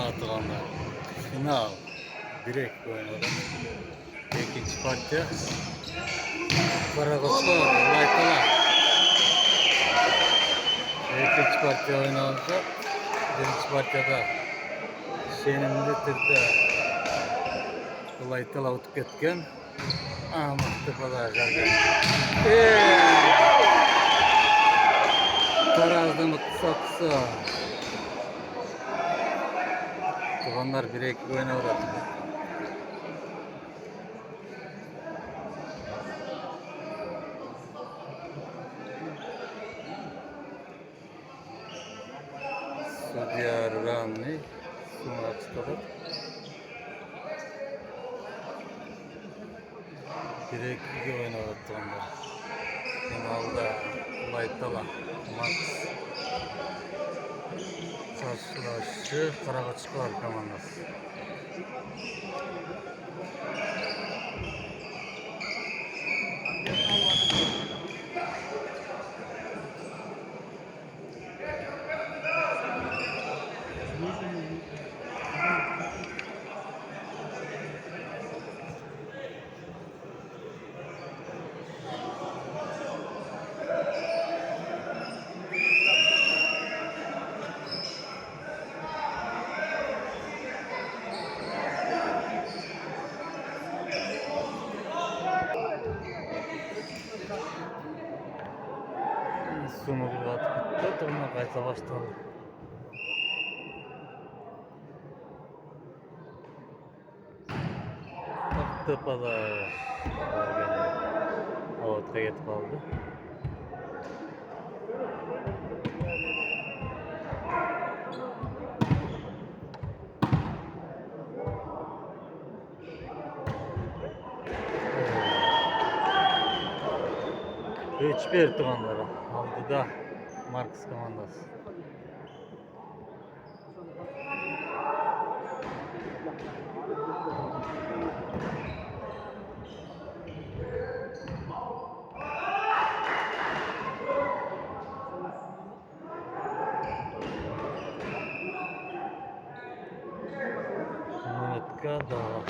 Atağında final direkt oynadı. İkinci parça Karakoçlar, Laytalar. İkinci parça oynandı. Birinci parçada Şenimli Tirde Laytalar utup ketken. Ahmet Tepe'de geldi. Tarazdan kısa. Tuğanlar 1-2 oynadı. Судья Ранный Сунак столы. 1-2 oynadı Tuğanlar. Finalda Laytalar Max karşılaşı Karakoçlar komandası. Sunucu atıp gitti, ona kaysa başladı. Tepe'de var gene. Avut'a yetip aldı. Üç bir Tuğanlara. Aldı da Marks komandası. Minutka daha.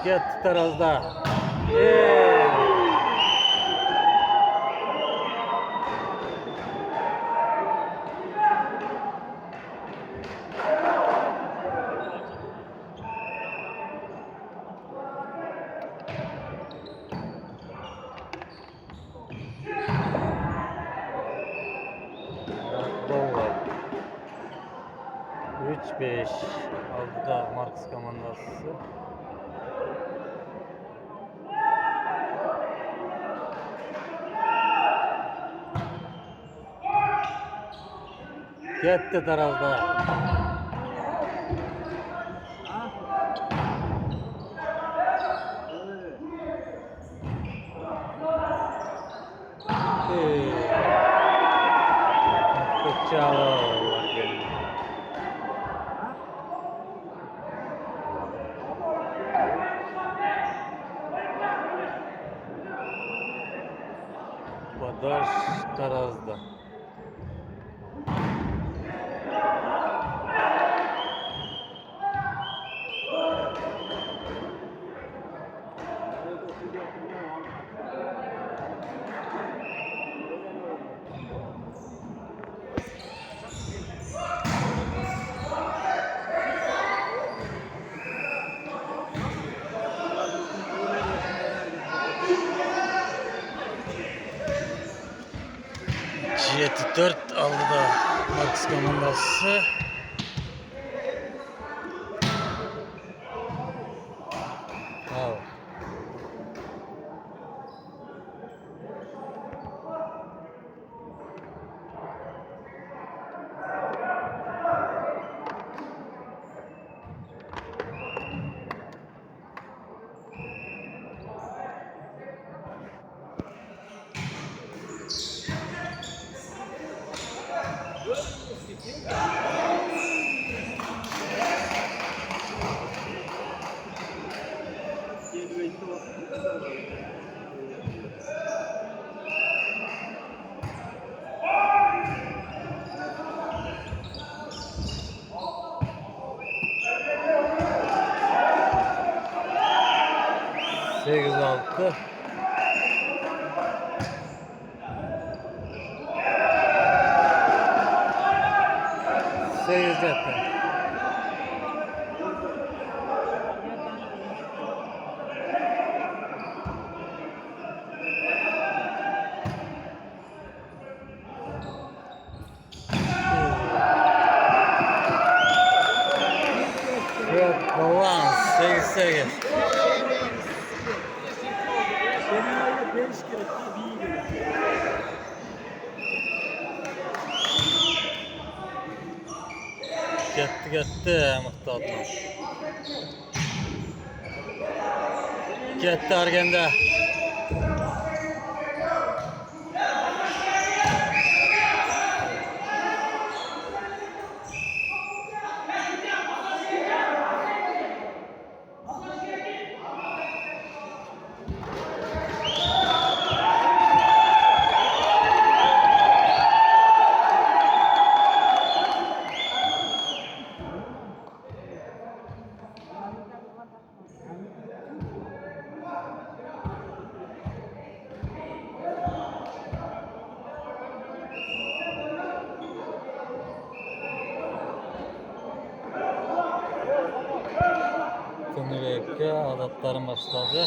Get tarazda. Dolar. 3-5 aldı da Marks komandası. Gitti tarazda. Bıçağı var geldi. Badaş tarazda. 7-4 aldı da Marks komandası. Wow. Sekiz altı. Sekiz zaten. Evet, balans 8-8. Gitti Muhtat'la. Gitti Argende. Tünüreke adatlarım başladı.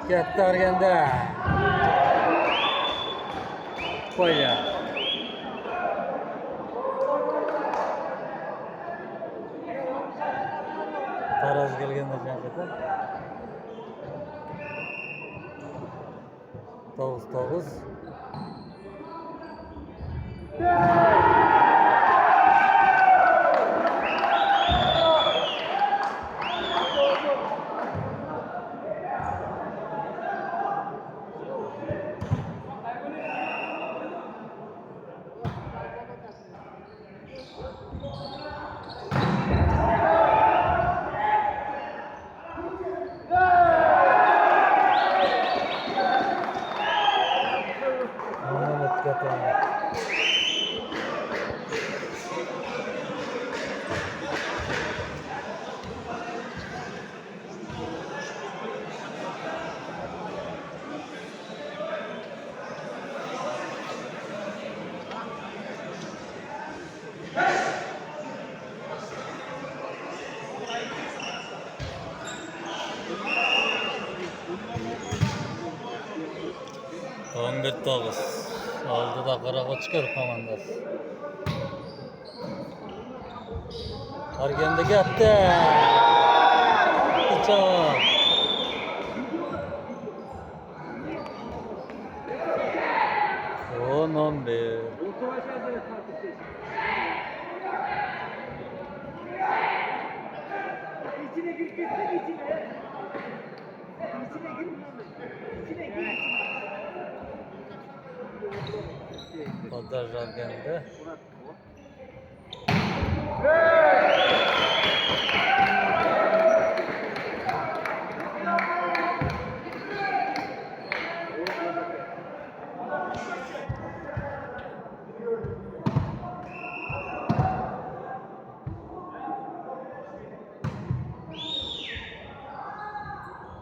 Gitti Argende. Koya. Taraz gelgende cennete. 9-9. Mehmet Katan. On bir 9. Oldu da Karakoçkar komandası. Argende gitti. Çok. 10-11. Kadar Argende.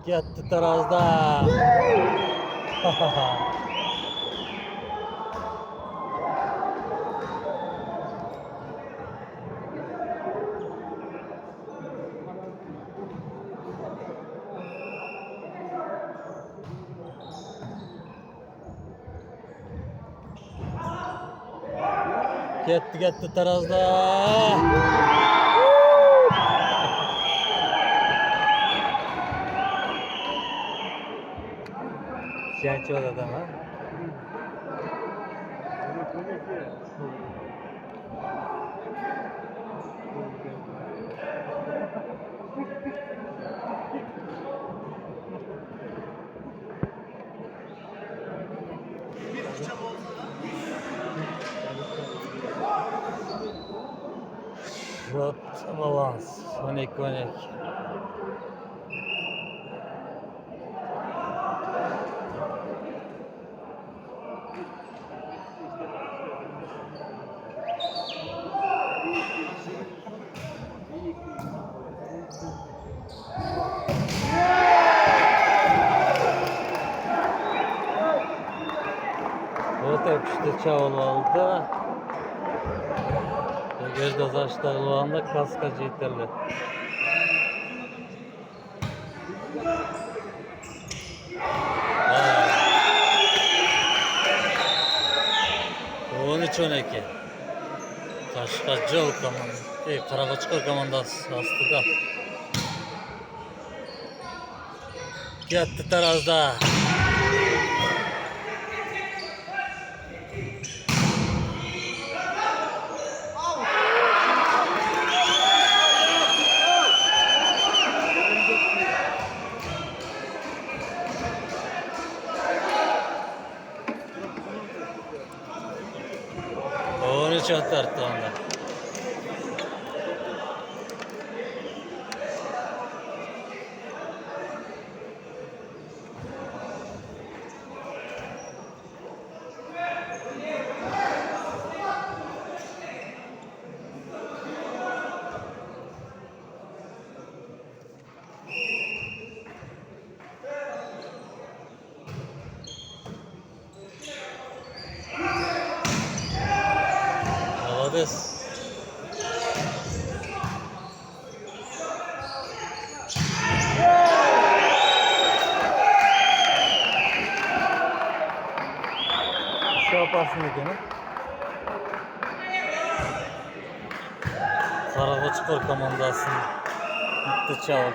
Gitti tarazda. Gitti tarazda. Genç o adam ha. Shot balans. 12. Evet, öpüşte çavul oldu. Gözde zaçta olanda kaskacı yeterli. On 12. Kaşkacı ol komanda. Karabaçkor komandası aslında. Gitti tarazda. Onu çok tarttı onda. Havadız. Şu yaparsın gene. Karabaçkor komandası. Gitti çavuk.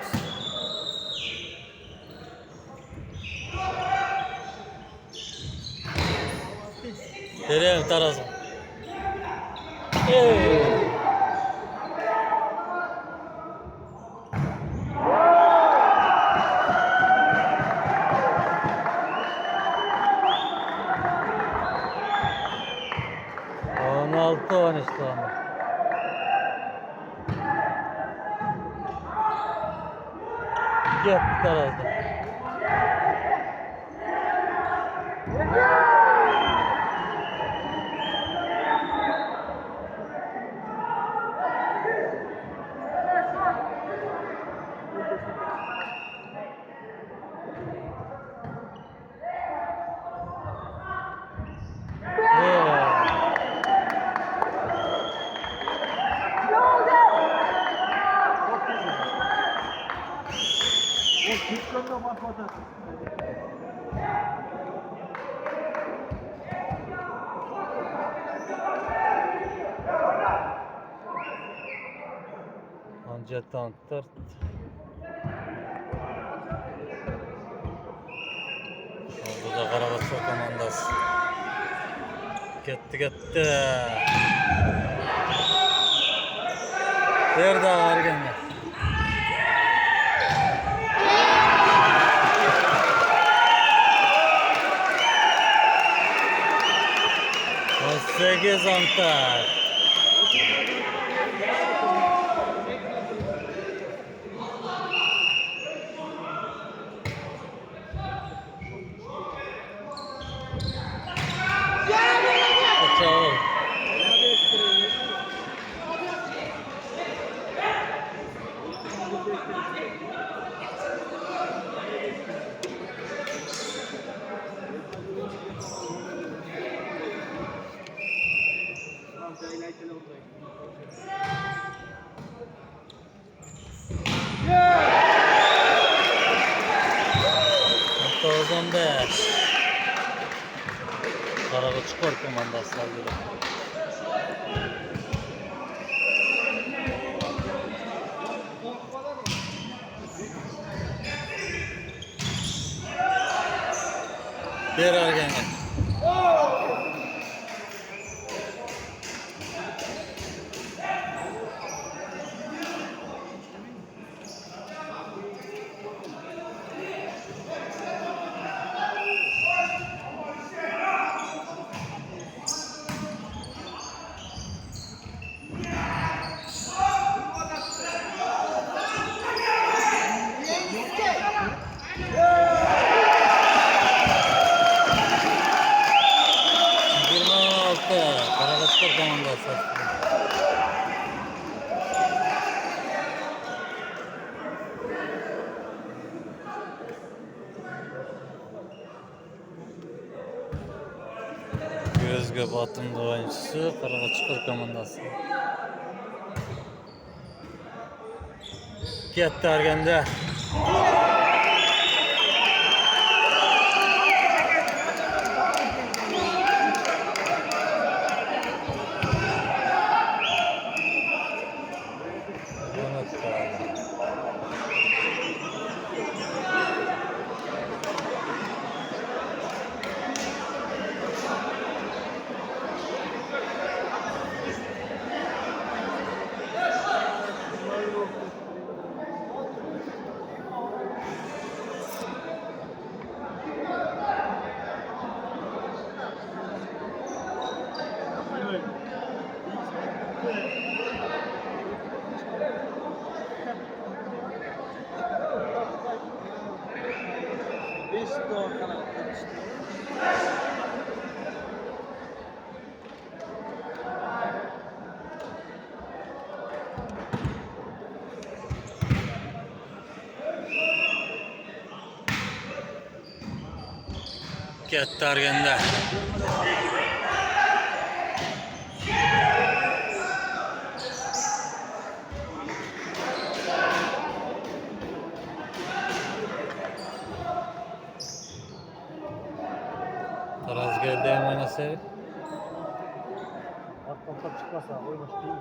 Dereyim tarazım. Hey. On 13 tane. Gitti tarazda. Anca tanktır. Bu da Karabaçkor komandası. Gitti. Bir daha var gene. On 8 antar. Çavul. Tozon 5. Karabaçkor komandası saldırı. Bir Ergen'e. Karagözler komandası. Gözge Batım'da oyuncusu Karagözler komandası. Gitti Ergen'de. Gitti Ergen'de. Taraz geldi hemen eseri. Arkadan top çıkmasa oyun başı değil mi?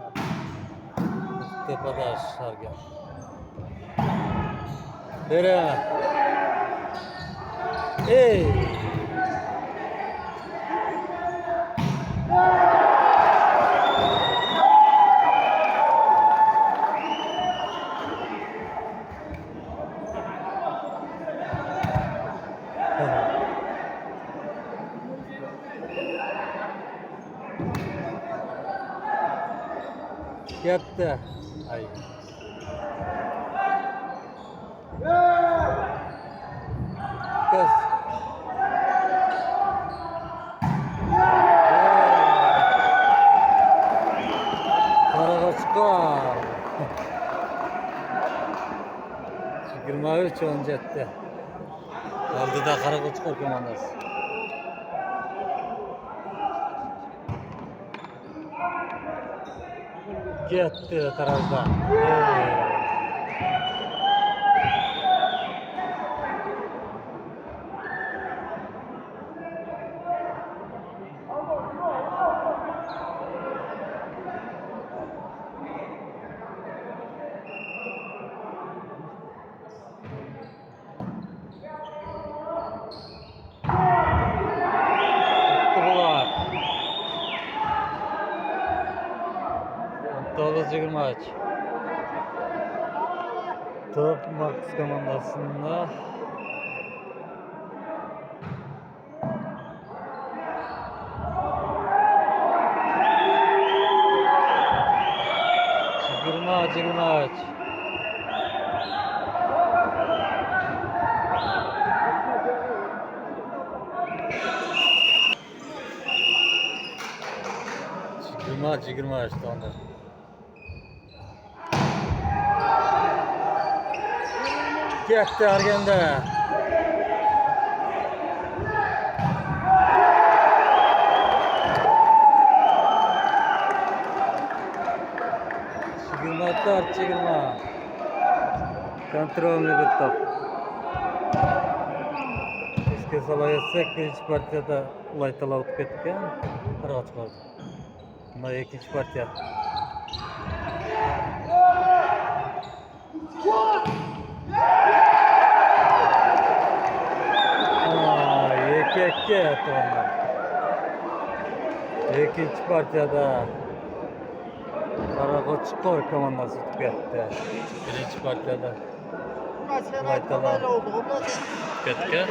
Tepede Ergen. Nereye? Hey! Yattı. Ay. Kız. Karagözler. 23 önce etti. Aldı da Karagözler komandası. Gitti tarafta. Doğru 23. Top Marks komandasında. Yigirma üç. Yigirma üç tamamdır. Gitti Ergen'de. Çigirma. Kontrollü bir top. Eski salaya etsek birinci partiyada ulaytala alıp ketken. Kırığa çıkardı. Bunda ikinci partiya. ketdi onlar. İkinci partiyada Karakoçkor komandası o'tib ketdi. Birinchi partiyada Ulan sen Laytalar aytmadan oldu. Ulan o'tib ketgan.